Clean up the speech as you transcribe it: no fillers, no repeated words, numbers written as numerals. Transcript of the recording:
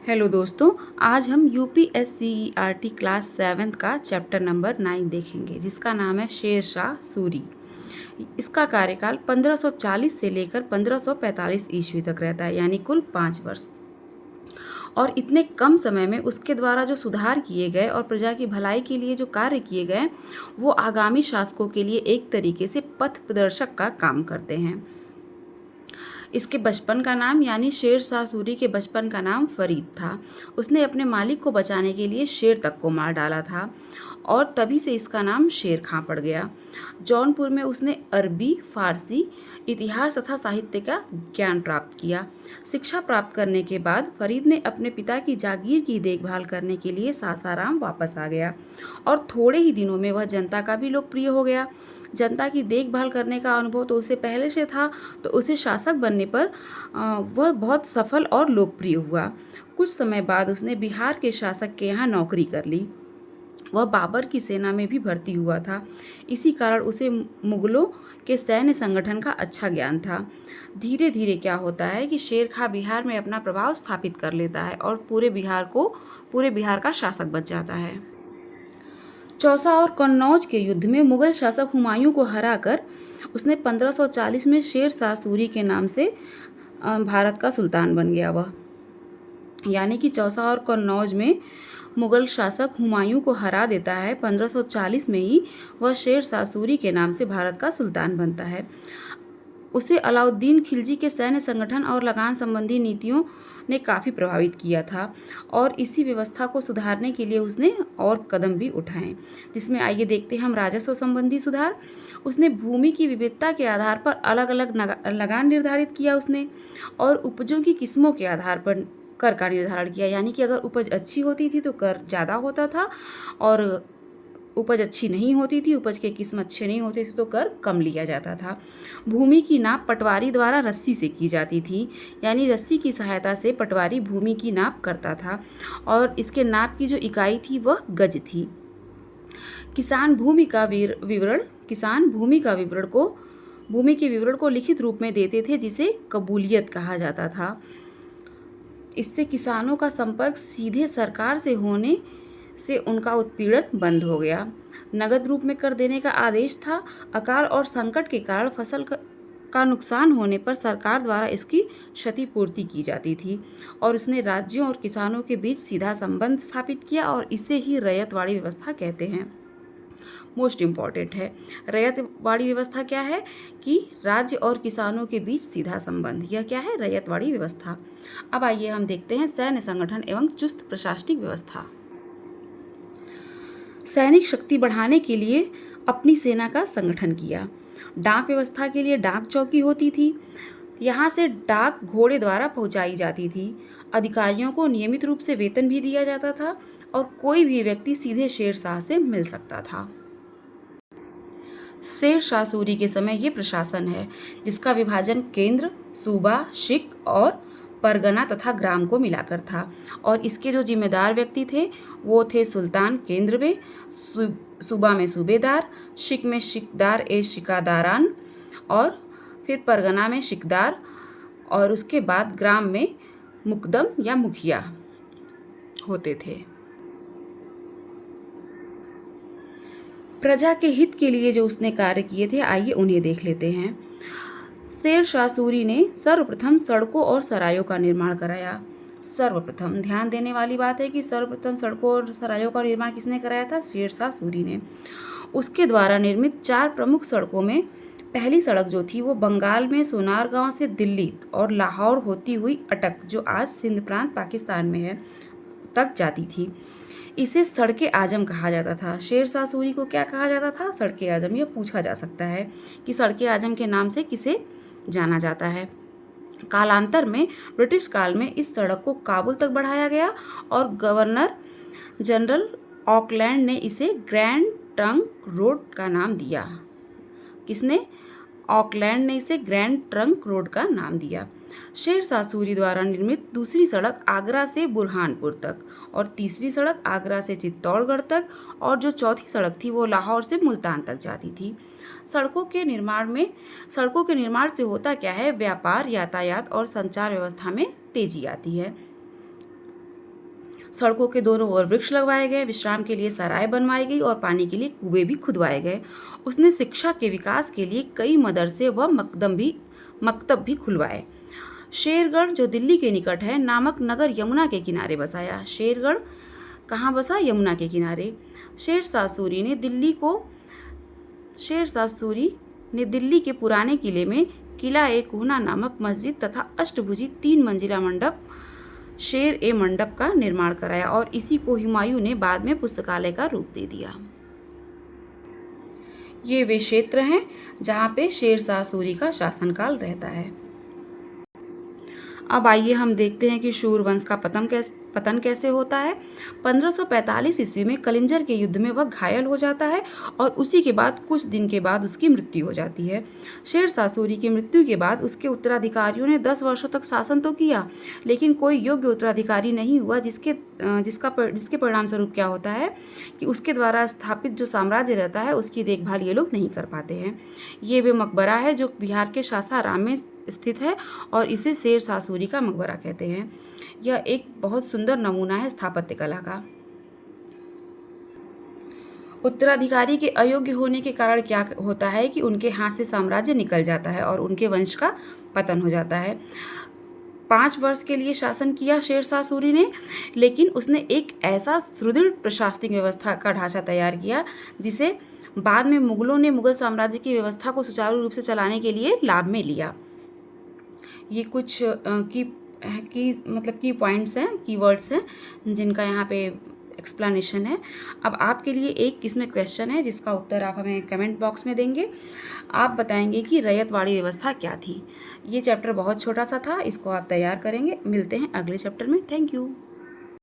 Hello दोस्तों, आज हम यूपीएससीईआरटी क्लास 7 का चैप्टर नंबर 9 देखेंगे, जिसका नाम है शेर शाह सूरी। इसका कार्यकाल 1540 से लेकर 1545 ईस्वी तक रहता है, यानी कुल 5 वर्ष। और इतने कम समय में उसके द्वारा जो सुधार किए गए और प्रजा की भलाई के लिए जो कार्य किए गए, वो आगामी शासकों के लिए एक तरीके से पथ प्रदर्शक का काम करते हैं। इसके बचपन का नाम यानी शेर शाह सूरी के बचपन का नाम फरीद था। उसने अपने मालिक को बचाने के लिए शेर तक को मार डाला था और तभी से इसका नाम शेर खां पड़ गया। जौनपुर में उसने अरबी, फारसी, इतिहास तथा साहित्य का ज्ञान प्राप्त किया। शिक्षा प्राप्त करने के बाद फरीद ने अपने पिता की जागीर की देखभाल करने के लिए सासाराम वापस आ गया और थोड़े ही दिनों में वह जनता का भी लोकप्रिय हो गया। जनता की देखभाल करने का अनुभव तो उसे पहले से था, तो उसे शासक बनने पर वह बहुत सफल और लोकप्रिय हुआ। कुछ समय बाद उसने बिहार के शासक के यहाँ नौकरी कर ली। वह बाबर की सेना में भी भर्ती हुआ था। इसी कारण उसे मुगलों के सैन्य संगठन का अच्छा ज्ञान था। धीरे धीरे क्या होता है कि शेर खां बिहार में अपना प्रभाव स्थापित कर लेता है और पूरे बिहार का शासक बन जाता है। चौसा और कन्नौज के युद्ध में मुगल शासक हुमायूं को हराकर उसने 1540 में शेर शाह सूरी के नाम से भारत का सुल्तान बन गया। वह यानी कि चौसा और कन्नौज में मुगल शासक हुमायूं को हरा देता है। 1540 में ही वह शेर शाह सूरी के नाम से भारत का सुल्तान बनता है। उसे अलाउद्दीन खिलजी के सैन्य संगठन और लगान संबंधी नीतियों ने काफ़ी प्रभावित किया था और इसी व्यवस्था को सुधारने के लिए उसने और कदम भी उठाए, जिसमें आइए देखते हैं हम राजस्व संबंधी सुधार। उसने भूमि की विविधता के आधार पर अलग अलग लगान निर्धारित किया उसने, और उपजों की किस्मों के आधार पर कर का निर्धारण किया। यानी कि अगर उपज अच्छी होती थी तो कर ज़्यादा होता था, और उपज अच्छी नहीं होती थी, उपज के किस्म अच्छे नहीं होते थे तो कर कम लिया जाता था। भूमि की नाप पटवारी द्वारा रस्सी से की जाती थी, यानी रस्सी की सहायता से पटवारी भूमि की नाप करता था और इसके नाप की जो इकाई थी वह गज थी। किसान भूमि के विवरण को लिखित रूप में देते थे, जिसे कबूलियत कहा जाता था। इससे किसानों का संपर्क सीधे सरकार से होने से उनका उत्पीड़न बंद हो गया। नगद रूप में कर देने का आदेश था। अकाल और संकट के कारण फसल का नुकसान होने पर सरकार द्वारा इसकी क्षतिपूर्ति की जाती थी, और उसने राज्यों और किसानों के बीच सीधा संबंध स्थापित किया, और इसे ही रैयतवाड़ी व्यवस्था कहते हैं। मोस्ट इम्पॉर्टेंट है। रैयतवाड़ी व्यवस्था क्या है कि राज्य और किसानों के बीच सीधा संबंध, यह क्या है? रैयतवाड़ी व्यवस्था। अब आइए हम देखते हैं सैन्य संगठन एवं चुस्त प्रशासनिक व्यवस्था। सैनिक शक्ति बढ़ाने के लिए अपनी सेना का संगठन किया। डाक व्यवस्था के लिए डाक चौकी होती थी। यहाँ से डाक घोड़े द्वारा पहुँचाई जाती थी। अधिकारियों को नियमित रूप से वेतन भी दिया जाता था और कोई भी व्यक्ति सीधे शेर शाह से मिल सकता था। शेर शाह सूरी के समय ये प्रशासन है, जिसका विभाजन केंद्र, सूबा, शिक और परगना तथा ग्राम को मिलाकर था, और इसके जो जिम्मेदार व्यक्ति थे वो थे सुल्तान केंद्र में, सूबा में सूबेदार, शिक में शिकदार ए शिकादारान, और फिर परगना में शिकदार, और उसके बाद ग्राम में मुकदम या मुखिया होते थे। प्रजा के हित के लिए जो उसने कार्य किए थे, आइए उन्हें देख लेते हैं। शेर शाह सूरी ने सर्वप्रथम सड़कों और सरायों का निर्माण कराया। सर्वप्रथम ध्यान देने वाली बात है कि सर्वप्रथम सड़कों और सरायों का निर्माण किसने कराया था? शेर शाह सूरी ने। उसके द्वारा निर्मित 4 प्रमुख सड़कों में पहली सड़क जो थी वो बंगाल में सोनार गांव से दिल्ली और लाहौर होती हुई अटक, जो आज सिंध प्रांत पाकिस्तान में है, तक जाती थी। इसे सड़के आजम कहा जाता था। शेर शाह सूरी को क्या कहा जाता था? सड़के आजम। यह पूछा जा सकता है कि सड़के आजम के नाम से किसे जाना जाता है। कालांतर में ब्रिटिश काल में इस सड़क को काबुल तक बढ़ाया गया और गवर्नर जनरल ऑकलैंड ने इसे ग्रैंड ट्रंक रोड का नाम दिया। किसने? ऑकलैंड ने इसे ग्रैंड ट्रंक रोड का नाम दिया। शेर शाह सूरी द्वारा निर्मित दूसरी सड़क आगरा से बुरहानपुर तक, और तीसरी सड़क आगरा से चित्तौड़गढ़ तक, और जो चौथी सड़क थी वो लाहौर से मुल्तान तक जाती थी। सड़कों के निर्माण से होता क्या है? व्यापार, यातायात और संचार व्यवस्था में तेजी आती है। सड़कों के दोनों ओर वृक्ष लगवाए गए, विश्राम के लिए सराय बनवाई गई और पानी के लिए कुएं भी खुदवाए गए। उसने शिक्षा के विकास के लिए कई मदरसे व मकतब भी खुलवाए। शेरगढ़, जो दिल्ली के निकट है, नामक नगर यमुना के किनारे बसाया। शेरगढ़ कहाँ बसा? यमुना के किनारे। शेर शाह सूरी ने दिल्ली के पुराने किले में किला ए कुहना नामक मस्जिद तथा अष्टभुजी 3 मंजिला मंडप शेर ए मंडप का निर्माण कराया और इसी को हुमायूं ने बाद में पुस्तकालय का रूप दे दिया। ये वे क्षेत्र हैं जहाँ पे शेर शाह सूरी का शासनकाल रहता है। अब आइए हम देखते हैं कि शूरवंश का पतन कैसे होता है। 1545 ईस्वी में कलिंजर के युद्ध में वह घायल हो जाता है और उसी के बाद कुछ दिन के बाद उसकी मृत्यु हो जाती है। शेर शाह सूरी की मृत्यु के बाद उसके उत्तराधिकारियों ने 10 वर्षों तक शासन तो किया, लेकिन कोई योग्य उत्तराधिकारी नहीं हुआ, जिसके परिणाम स्वरूप क्या होता है कि उसके द्वारा स्थापित जो साम्राज्य रहता है उसकी देखभाल ये लोग नहीं कर पाते हैं। ये वे मकबरा है जो बिहार के सासाराम में स्थित है और इसे शेर शाह सूरी का मकबरा कहते हैं। यह एक बहुत सुंदर नमूना है स्थापत्य कला का। उत्तराधिकारी के अयोग्य होने के कारण क्या होता है कि उनके हाथ से साम्राज्य निकल जाता है और उनके वंश का पतन हो जाता है। 5 वर्ष के लिए शासन किया शेर शाह सूरी ने, लेकिन उसने एक ऐसा सुदृढ़ प्रशासनिक व्यवस्था का ढांचा तैयार किया जिसे बाद में मुगलों ने मुगल साम्राज्य की व्यवस्था को सुचारू रूप से चलाने के लिए लाभ में लिया। ये कुछ की पॉइंट्स हैं, कीवर्ड्स हैं जिनका यहाँ पे एक्सप्लेनेशन है। अब आपके लिए एक इसमें क्वेश्चन है जिसका उत्तर आप हमें कमेंट बॉक्स में देंगे। आप बताएंगे कि रैयतवाड़ी व्यवस्था क्या थी। ये चैप्टर बहुत छोटा सा था, इसको आप तैयार करेंगे। मिलते हैं अगले चैप्टर में। Thank you.